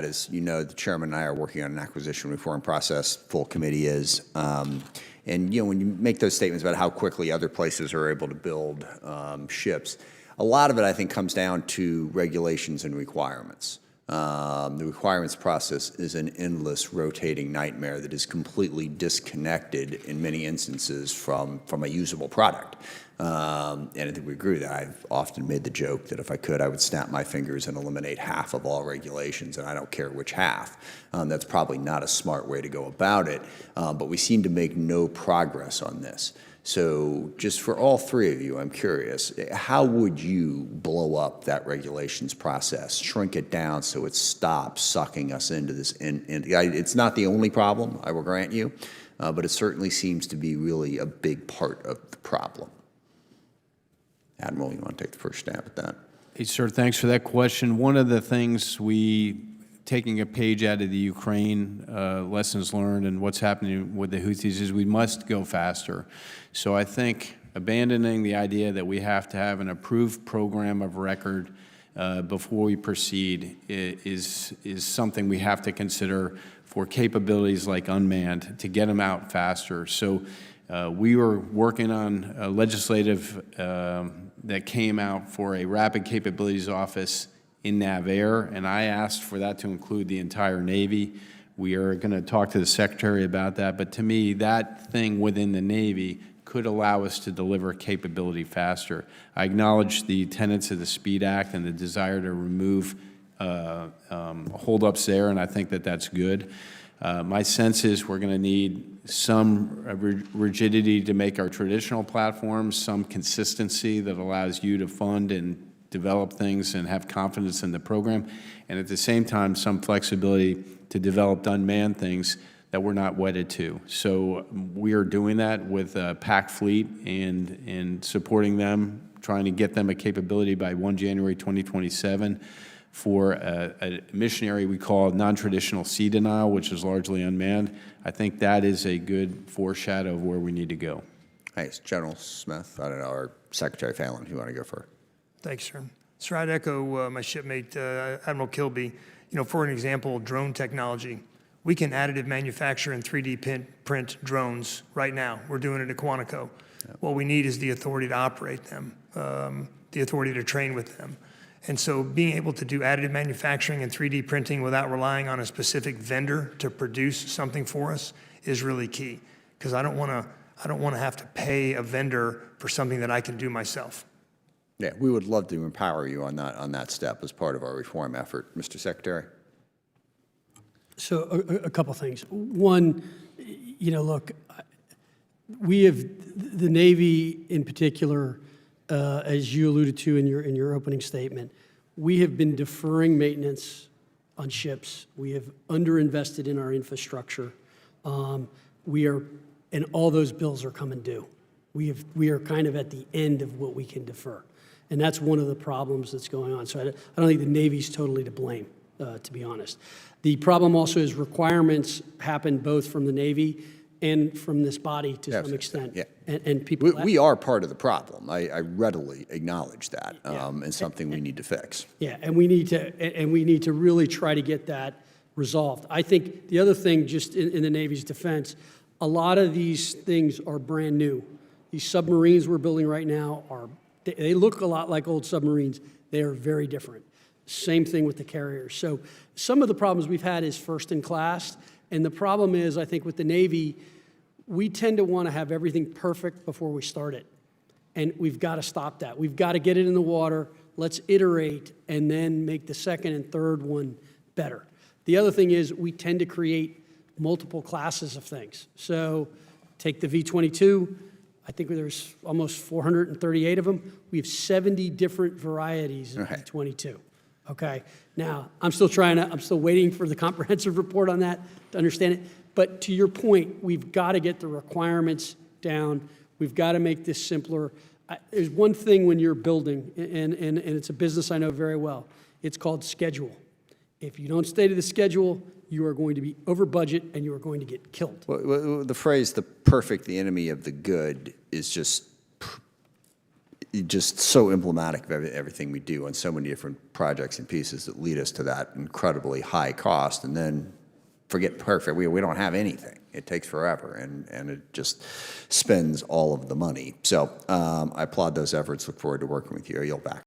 As you know, the chairman and I are working on an acquisition reform process, full committee is. And, when you make those statements about how quickly other places are able to build ships, a lot of it, I think, comes down to regulations and requirements. The requirements process is an endless rotating nightmare that is completely disconnected in many instances from a usable product. And I think we agree with that. I've often made the joke that if I could, I would snap my fingers and eliminate half of all regulations, and I don't care which half. That's probably not a smart way to go about it, but we seem to make no progress on this. So just for all three of you, I'm curious, how would you blow up that regulations process, shrink it down so it stops sucking us into this? And it's not the only problem, I will grant you, but it certainly seems to be really a big part of the problem. Admiral, you want to take the first stab at that? Hey, sir, thanks for that question. One of the things taking a page out of the Ukraine lessons learned and what's happening with the Houthis is we must go faster. So I think abandoning the idea that we have to have an approved program of record before we proceed is something we have to consider for capabilities like unmanned to get them out faster. So we were working on a legislative that came out for a Rapid Capabilities Office in NAVAIR, and I asked for that to include the entire Navy. We are going to talk to the Secretary about that, but to me, that thing within the Navy could allow us to deliver capability faster. I acknowledge the tenets of the SPEED Act and the desire to remove holdups there, and I think that that's good. My sense is we're going to need some rigidity to make our traditional platforms, some consistency that allows you to fund and develop things and have confidence in the program, and at the same time, some flexibility to develop unmanned things that we're not wedded to. So we are doing that with PAC Fleet and supporting them, trying to get them a capability by 1 January 2027 for a missionary we call non-traditional sea denial, which is largely unmanned. I think that is a good foreshadow of where we need to go. Thanks. General Smith, I don't know, or Secretary Phelan, who you want to go first? Thanks, sir. Sir, I'd echo my shipmate, Admiral Kilby. For an example, drone technology. We can additive manufacture and 3D print drones right now. We're doing it at Quantico. Yep. What we need is the authority to operate them, the authority to train with them. And so being able to do additive manufacturing and 3D printing without relying on a specific vendor to produce something for us is really key. Because I don't want to have to pay a vendor for something that I can do myself. Yeah, we would love to empower you on that step as part of our reform effort. Mr. Secretary? So a couple things. One, look, we have the Navy in particular, as you alluded to in your opening statement, we have been deferring maintenance on ships. We have underinvested in our infrastructure. And all those bills are coming due. We are kind of at the end of what we can defer. And that's one of the problems that's going on. So I don't think the Navy's totally to blame, to be honest. The problem also is requirements happen both from the Navy and from this body to some extent. Yeah. And people... We are part of the problem. I readily acknowledge that, and something we need to fix. Yeah, and we need to really try to get that resolved. I think the other thing, just in the Navy's defense, a lot of these things are brand new. These submarines we're building right now they look a lot like old submarines. They are very different. Same thing with the carriers. So some of the problems we've had is first in class, and the problem is, I think with the Navy, we tend to want to have everything perfect before we start it. And we've got to stop that. We've got to get it in the water, let's iterate, and then make the second and third one better. The other thing is we tend to create multiple classes of things. So take the V-22, I think there's almost 438 of them. We have 70 different varieties of V-22. Okay. Now, I'm still waiting for the comprehensive report on that to understand it. But to your point, we've got to get the requirements down. We've got to make this simpler. There's one thing when you're building, and it's a business I know very well. It's called schedule. If you don't stay to the schedule, you are going to be over budget and you are going to get killed. Well, the phrase, the perfect, the enemy of the good, is just just so emblematic of everything we do on so many different projects and pieces that lead us to that incredibly high cost, and then forget perfect. We don't have anything. It takes forever, and it just spends all of the money. So I applaud those efforts. Look forward to working with you. I yield back.